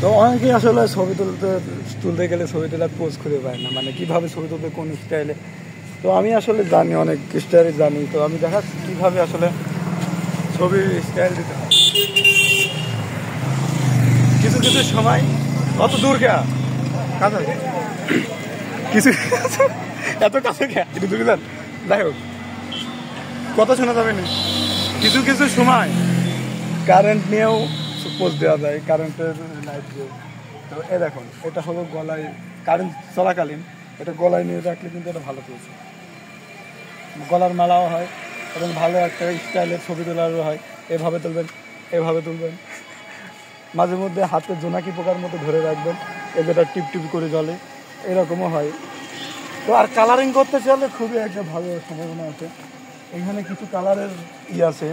তো অনেকেই আসলে ছবি তুলতে গেলে ছবি তোলার পোজ খুঁজে পায় না, মানে কিভাবে ছবি তুলবে কোন স্টাইলে। তো আমি আসলে জানি, অনেক স্টাইলে জানি, তো আমি দেখাচ্ছি কিভাবে আসলে ছবি স্টাইল দিতে হয়। কিছু কিছু সময় অত দূর কে কাছে কিছু এত কাছে কে একটু দূরে যান, যাই হোক কথা শোনা যাবে না। কিছু কিছু সময় কারেন্ট নিয়েও পোজ দেওয়া যায়, কারেন্টের লাইট দিয়ে। তো এ দেখুন, এটা হলো গলায় কারেন্ট চলাকালীন এটা গলায় নিয়ে রাখলে কিন্তু এটা ভালো পেয়েছে, গলার মালাও হয় এবং ভালো একটা স্টাইলের ছবি তোলারও হয়। এভাবে তুলবেন, এভাবে তুলবেন, মাঝে মধ্যে হাতে জোনাকি পোকার মতো ধরে রাখবেন, এগুলোটা টিপ টিপ করে জলে, এরকমও হয়। তো আর কালারিং করতে চাইলে খুবই একটা ভালো সম্ভাবনা আছে। এখানে কিছু কালারের আছে,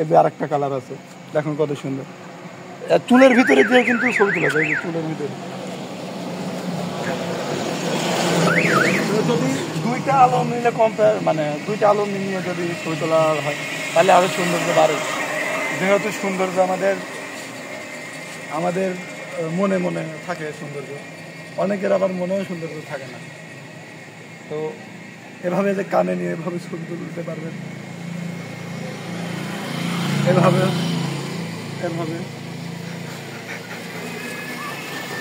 এদের আর একটা কালার আছে, দেখুন কত সুন্দর। চুলের ভিতরে দিয়ে কিন্তু ছবি তোলা যায়, চুলের ভিতরে যদি দুইটা আলো মিলে মানে দুইটা আলো মিলিয়ে যদি ছবি তোলা হয় তাহলে আরও সৌন্দর্য বাড়ে। যেহেতু সৌন্দর্য আমাদের আমাদের মনে মনে থাকে সৌন্দর্য, অনেকের আবার মনেও সৌন্দর্য থাকে না। তো এভাবে যে কানে নিয়ে এভাবে ছবি তুলতে পারবেন, এভাবে এভাবে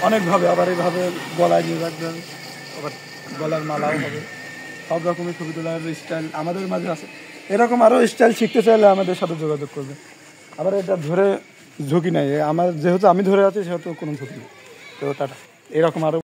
অনেকভাবে, আবার এইভাবে গলায় নিয়ে রাখবেন, আবার গলার মালাও হবে। সব রকমের ছবি তোলার স্টাইল আমাদের মাঝে আছে। এরকম আরও স্টাইল শিখতে চাইলে আমাদের সাথে যোগাযোগ করবেন। আবার এটা ধরে ঝুঁকি নেই, আমার যেহেতু আমি ধরে আছি সেহেতু কোনো ঝুঁকি নেই। তো টাটা, এরকম আরও